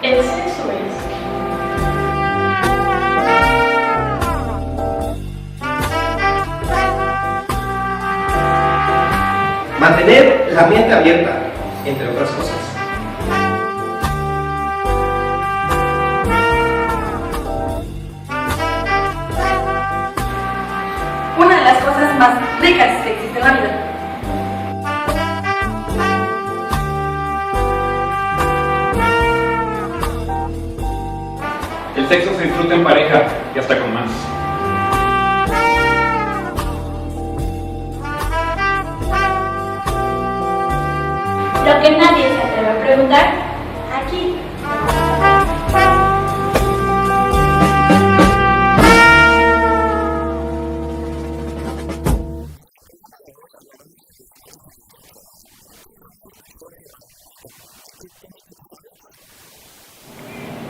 El sexo es... Mantener la mente abierta, entre otras cosas. Una de las cosas más ricas que existe en la vida. El sexo se disfruta en pareja y hasta con más. Lo que nadie se atreve a preguntar, aquí.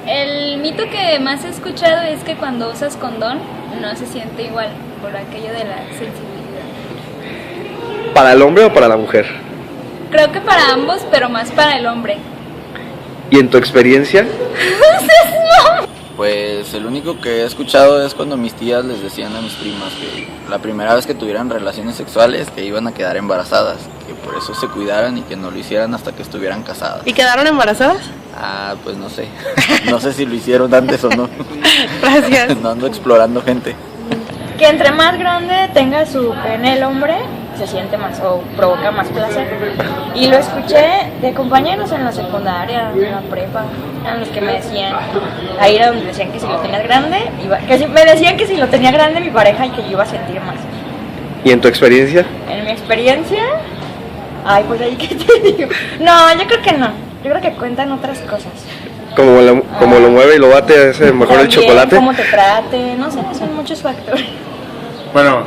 El mito que más he escuchado es que cuando usas condón no se siente igual por aquello de la sensibilidad. ¿Para el hombre o para la mujer? Creo que para ambos, pero más para el hombre. ¿Y en tu experiencia? Pues el único que he escuchado es cuando mis tías les decían a mis primas que la primera vez que tuvieran relaciones sexuales que iban a quedar embarazadas, que por eso se cuidaran y que no lo hicieran hasta que estuvieran casadas. ¿Y quedaron embarazadas? Ah, pues no sé. No sé si lo hicieron antes o no. Gracias. No ando explorando gente. Que entre más grande tenga su pene el hombre, se siente más o provoca más placer. Y lo escuché de compañeros en la secundaria, en la prepa, en los que me decían, ahí era donde decían que si lo tenías grande, me decían que si lo tenía grande mi pareja y que yo iba a sentir más. ¿Y en tu experiencia? En mi experiencia, ay, pues ahí que te digo. No, yo creo que no. Yo creo que cuentan otras cosas. Como lo mueve y lo bate, es mejor También, el chocolate. Cómo te trate, no sé, son muchos factores. Bueno,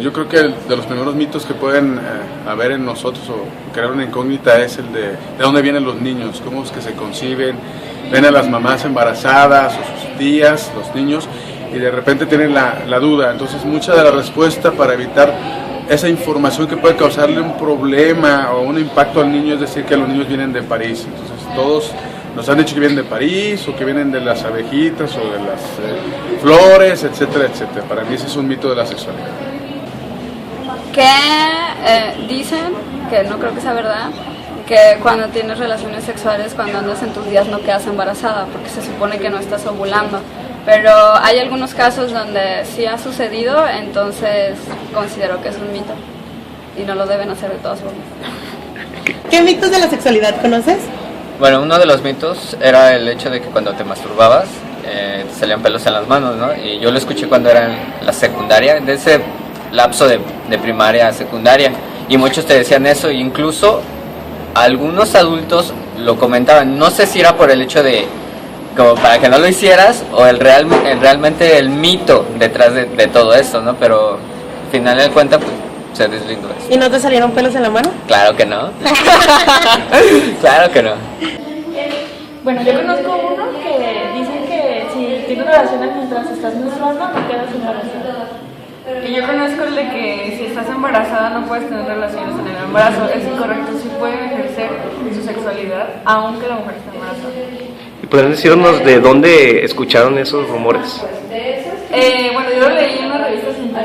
yo creo que de los primeros mitos que pueden haber en nosotros o crear una incógnita es el de dónde vienen los niños, cómo es que se conciben, ven a las mamás embarazadas o sus tías, los niños, y de repente tienen la duda. Entonces mucha de la respuesta para evitar esa información que puede causarle un problema o un impacto al niño es decir que los niños vienen de París. Entonces todos nos han dicho que vienen de París o que vienen de las abejitas o de las flores, etcétera, etcétera. Para mí ese es un mito de la sexualidad. Que dicen, que no creo que sea verdad, que cuando tienes relaciones sexuales, cuando andas en tus días no quedas embarazada, porque se supone que no estás ovulando. Pero hay algunos casos donde sí ha sucedido, entonces considero que es un mito y no lo deben hacer de todas formas. ¿Qué mitos de la sexualidad conoces? Bueno, uno de los mitos era el hecho de que cuando te masturbabas te salían pelos en las manos, ¿no? Y yo lo escuché cuando era en la secundaria, de ese lapso de primaria a secundaria, y muchos te decían eso, e incluso algunos adultos lo comentaban. No sé si era por el hecho de como para que no lo hicieras o realmente el mito detrás de todo esto, ¿no? Pero al final de cuentas pues se deslindó eso. ¿Y no te salieron pelos en la mano? Claro que no. Claro que no. Bueno, yo conozco uno que dicen que si tienes relaciones mientras estás menstruando no quedas embarazada. Y yo conozco el de que si estás embarazada no puedes tener relaciones en el embarazo. Es incorrecto, sí pueden ejercer su sexualidad aunque la mujer esté embarazada. ¿Y podrían decirnos de dónde escucharon esos rumores? Bueno, yo lo leí en una revista científica.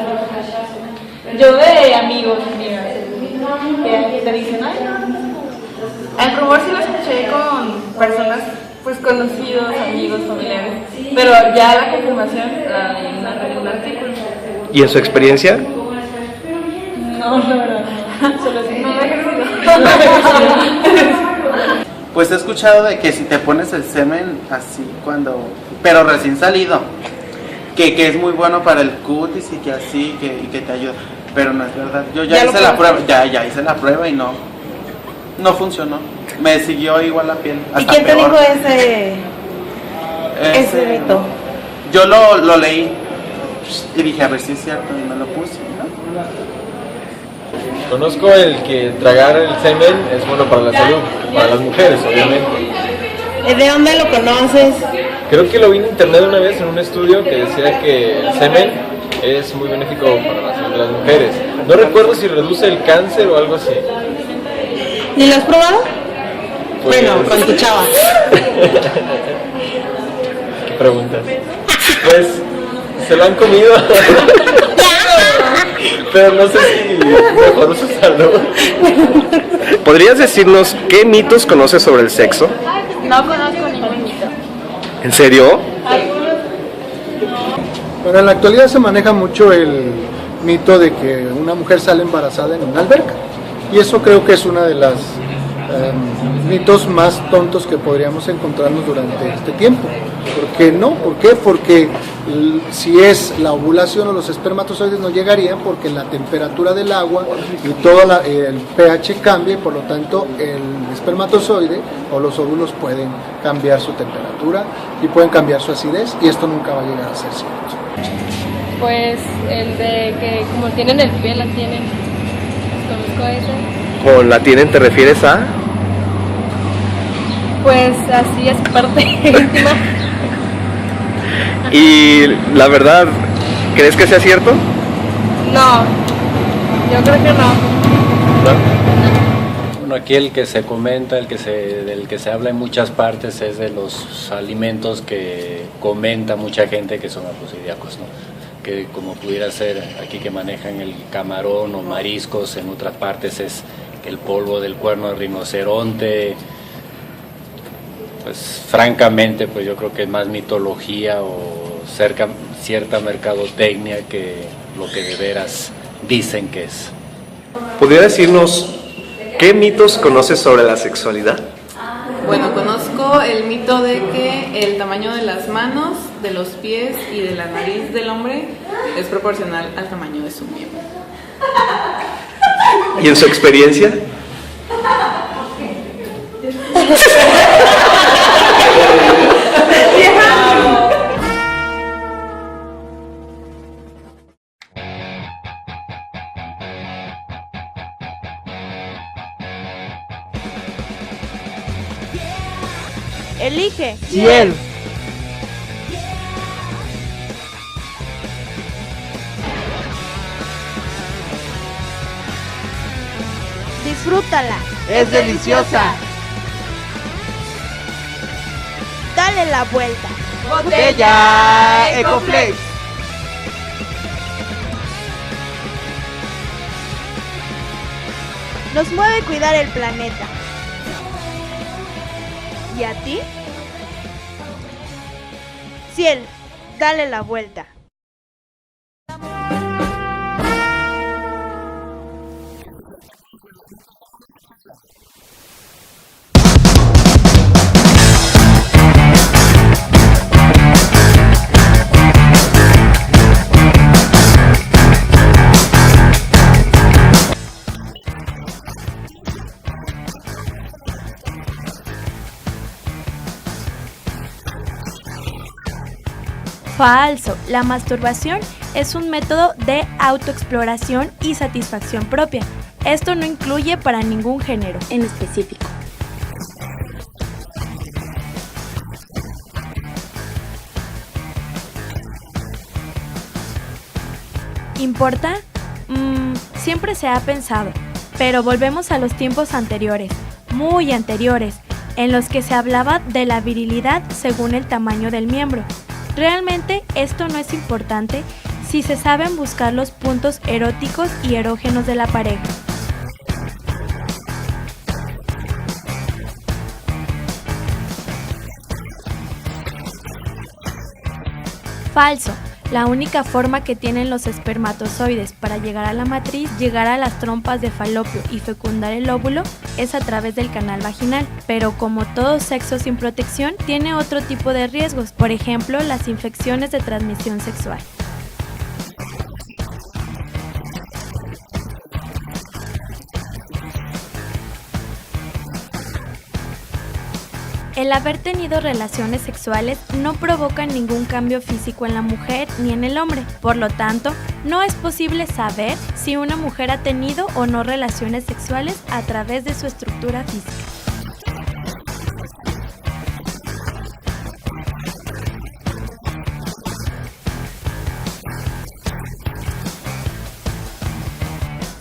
Yo de amigos, mira, que te dicen, ay, no. El rumor sí lo escuché con personas pues conocidos, amigos, familiares, pero ya la confirmación la leí en un artículo. ¿Y en su experiencia? No, la verdad, solo así. No me he ejercido. Pues he escuchado de que si te pones el semen así pero recién salido, que es muy bueno para el cutis y que así, y que te ayuda, pero no es verdad. Yo ya hice la prueba, ya hice la prueba y no funcionó. Me siguió igual la piel. ¿Y quién te dijo ese mito? Yo lo leí y dije a ver si es cierto y me lo puse, ¿no? Conozco el que tragar el semen es bueno para la salud, para las mujeres obviamente. ¿De dónde lo conoces? Creo que lo vi en internet una vez en un estudio que decía que el semen es muy benéfico para la salud de las mujeres. No recuerdo si reduce el cáncer o algo así. ¿Y lo has probado? Pues... Bueno, con tu chava. preguntas. Pues se lo han comido. Pero no sé si mejor usarlo. ¿Podrías decirnos qué mitos conoces sobre el sexo? No conozco ningún mito. ¿En serio? Bueno, en la actualidad se maneja mucho el mito de que una mujer sale embarazada en una alberca. Y eso creo que es una de las mitos más tontos que podríamos encontrarnos durante este tiempo. ¿Por qué no? ¿Por qué? Porque si es la ovulación o los espermatozoides no llegarían porque la temperatura del agua y todo el pH cambia y por lo tanto el espermatozoide o los óvulos pueden cambiar su temperatura y pueden cambiar su acidez y esto nunca va a llegar a ser cierto. Pues el de que como tienen el pie la tienen. Conozco ese. ¿Con la tienen te refieres a? Pues así es parte íntima. Y la verdad, ¿crees que sea cierto? No, yo creo que no. Bueno, aquí el que se comenta, del que se habla en muchas partes es de los alimentos que comenta mucha gente que son afrodisíacos, ¿no? Que como pudiera ser aquí que manejan el camarón o mariscos, en otras partes es el polvo del cuerno de rinoceronte. Pues francamente, pues yo creo que es más mitología o cierta mercadotecnia que lo que de veras dicen que es. ¿Podría decirnos qué mitos conoces sobre la sexualidad? Bueno, conozco el mito de que el tamaño de las manos, de los pies y de la nariz del hombre es proporcional al tamaño de su miembro. ¿Y en su experiencia? Elige. Ciel. Disfrútala. Es deliciosa. Dale la vuelta. Botella Ecoflex. Nos mueve cuidar el planeta. ¿Y a ti? Ciel, dale la vuelta. Falso. La masturbación es un método de autoexploración y satisfacción propia. Esto no incluye para ningún género en específico. ¿Importa? Siempre se ha pensado, pero volvemos a los tiempos anteriores, muy anteriores, en los que se hablaba de la virilidad según el tamaño del miembro. Realmente esto no es importante si se saben buscar los puntos eróticos y erógenos de la pareja. Falso. La única forma que tienen los espermatozoides para llegar a la matriz, llegar a las trompas de falopio y fecundar el óvulo es a través del canal vaginal. Pero como todo sexo sin protección, tiene otro tipo de riesgos, por ejemplo, las infecciones de transmisión sexual. El haber tenido relaciones sexuales no provoca ningún cambio físico en la mujer ni en el hombre. Por lo tanto, no es posible saber si una mujer ha tenido o no relaciones sexuales a través de su estructura física.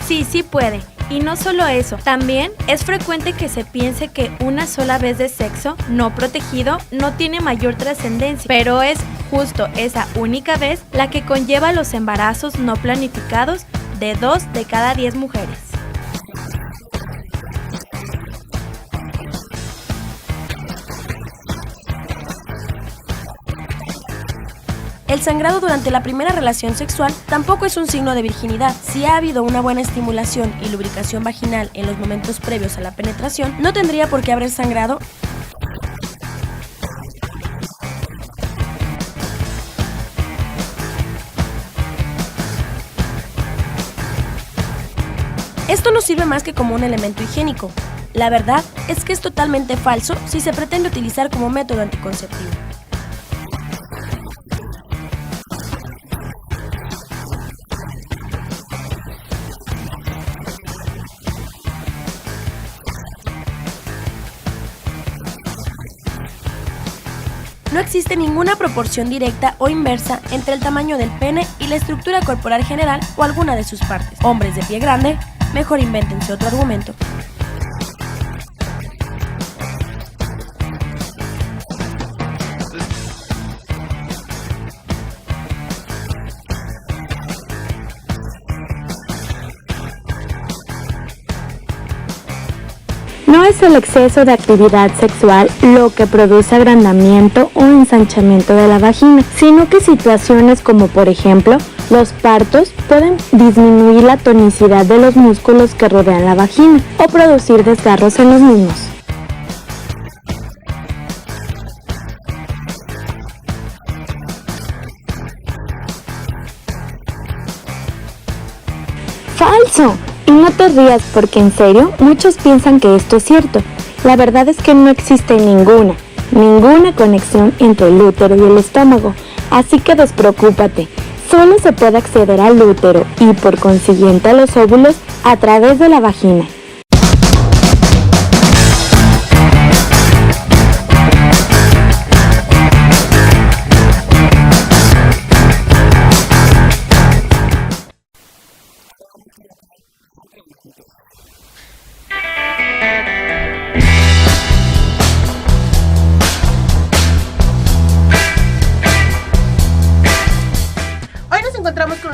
Sí puede. Y no solo eso, también es frecuente que se piense que una sola vez de sexo no protegido no tiene mayor trascendencia, pero es justo esa única vez la que conlleva los embarazos no planificados de 2 de cada 10 mujeres. El sangrado durante la primera relación sexual tampoco es un signo de virginidad. Si ha habido una buena estimulación y lubricación vaginal en los momentos previos a la penetración, no tendría por qué haber sangrado. Esto no sirve más que como un elemento higiénico. La verdad es que es totalmente falso si se pretende utilizar como método anticonceptivo. No existe ninguna proporción directa o inversa entre el tamaño del pene y la estructura corporal general o alguna de sus partes. Hombres de pie grande, mejor invéntense otro argumento. No es el exceso de actividad sexual lo que produce agrandamiento o ensanchamiento de la vagina, sino que situaciones como por ejemplo los partos pueden disminuir la tonicidad de los músculos que rodean la vagina o producir desgarros en los mismos. ¡Falso! Y no te rías porque en serio, muchos piensan que esto es cierto. La verdad es que no existe ninguna conexión entre el útero y el estómago, así que despreocúpate. Solo se puede acceder al útero y por consiguiente a los óvulos a través de la vagina.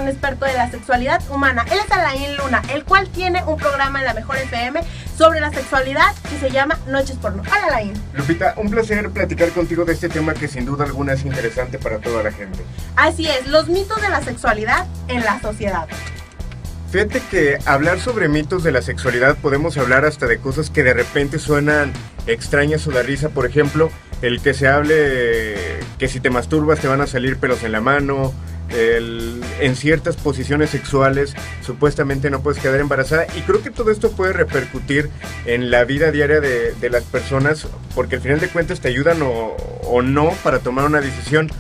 Un experto de la sexualidad humana. Él es Alain Luna, el cual tiene un programa en la Mejor FM sobre la sexualidad que se llama Noches Porno. Hola Alain. Lupita, un placer platicar contigo de este tema que sin duda alguna es interesante para toda la gente. Así es, los mitos de la sexualidad en la sociedad. Fíjate que hablar sobre mitos de la sexualidad podemos hablar hasta de cosas que de repente suenan extrañas o da risa. Por ejemplo, el que se hable que si te masturbas te van a salir pelos en la mano. En ciertas posiciones sexuales supuestamente no puedes quedar embarazada, y creo que todo esto puede repercutir en la vida diaria de las personas, porque al final de cuentas te ayudan o no para tomar una decisión.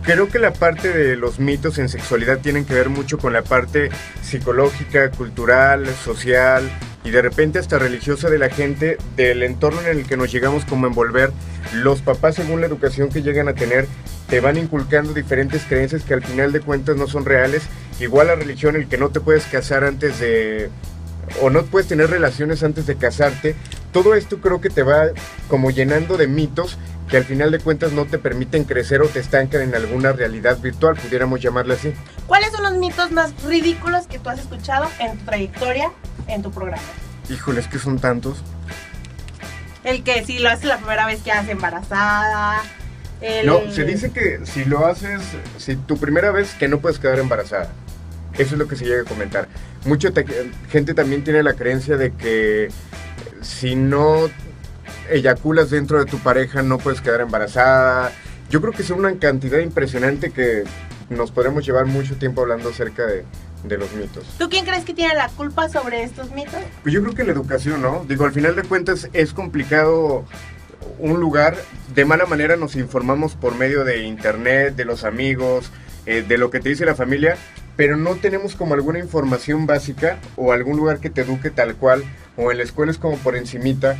Creo que la parte de los mitos en sexualidad tienen que ver mucho con la parte psicológica, cultural, social y de repente hasta religiosa de la gente, del entorno en el que nos llegamos como a envolver. Los papás, según la educación que llegan a tener, te van inculcando diferentes creencias que al final de cuentas no son reales. Igual la religión, el que no te puedes casar antes de... o no puedes tener relaciones antes de casarte. Todo esto creo que te va como llenando de mitos que al final de cuentas no te permiten crecer o te estancan en alguna realidad virtual, pudiéramos llamarla así. ¿Cuáles son los mitos más ridículos que tú has escuchado en tu trayectoria, en tu programa? Híjole, es que son tantos. El que si lo haces la primera vez quedas embarazada. No, se dice que si lo haces, si tu primera vez que no puedes quedar embarazada. Eso es lo que se llega a comentar. Mucha gente también tiene la creencia de que si no eyaculas dentro de tu pareja no puedes quedar embarazada. Yo creo que es una cantidad impresionante que nos podemos llevar mucho tiempo hablando acerca de los mitos. ¿Tú quién crees que tiene la culpa sobre estos mitos? Pues yo creo que la educación, ¿no? Digo, al final de cuentas es complicado un lugar, de mala manera nos informamos por medio de internet, de los amigos, de lo que te dice la familia, pero no tenemos como alguna información básica o algún lugar que te eduque tal cual, o en la escuela es como por encimita,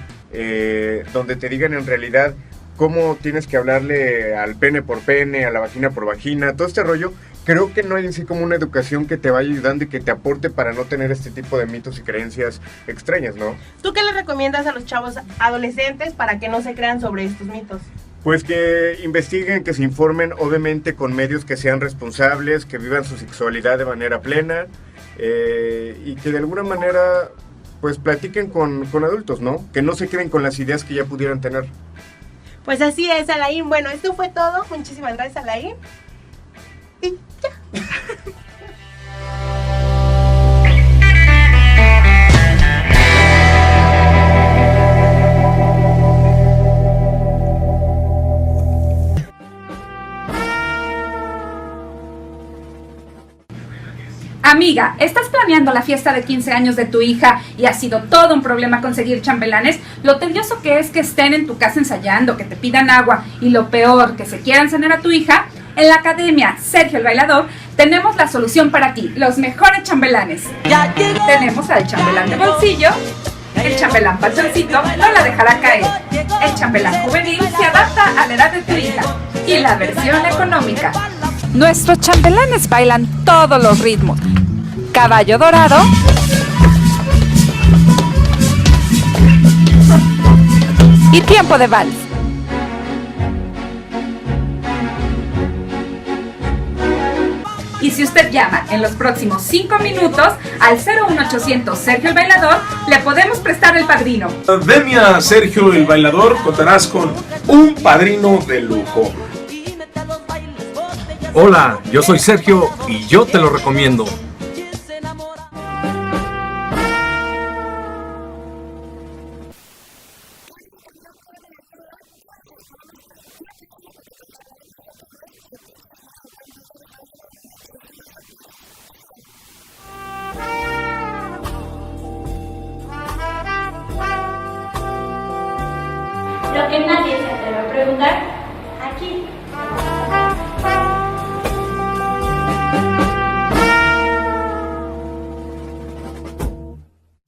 donde te digan en realidad cómo tienes que hablarle al pene por pene, a la vagina por vagina, todo este rollo. Creo que no hay en sí como una educación que te vaya ayudando y que te aporte para no tener este tipo de mitos y creencias extrañas, ¿no? ¿Tú qué le recomiendas a los chavos adolescentes para que no se crean sobre estos mitos? Pues que investiguen, que se informen, obviamente con medios que sean responsables, que vivan su sexualidad de manera plena y que de alguna manera pues platiquen con adultos, ¿no? Que no se queden con las ideas que ya pudieran tener. Pues así es, Alain. Bueno, esto fue todo. Muchísimas gracias, Alain. Y ya. Amiga, ¿estás planeando la fiesta de 15 años de tu hija y ha sido todo un problema conseguir chambelanes? Lo tedioso que es que estén en tu casa ensayando, que te pidan agua y lo peor, que se quieran cenar a tu hija. En la Academia Sergio el Bailador tenemos la solución para ti, los mejores chambelanes. Tenemos al chambelán de bolsillo, el chambelán pachoncito no la dejará caer, el chambelán juvenil se adapta a la edad de tu hija y la versión económica. Nuestros chambelanes bailan todos los ritmos. Caballo dorado, y tiempo de vals. Y si usted llama en los próximos 5 minutos al 01800 Sergio el Bailador, le podemos prestar el padrino. Academia Sergio el Bailador, contarás con un padrino de lujo. Hola, yo soy Sergio y yo te lo recomiendo. Lo que nadie se atreve a preguntar, aquí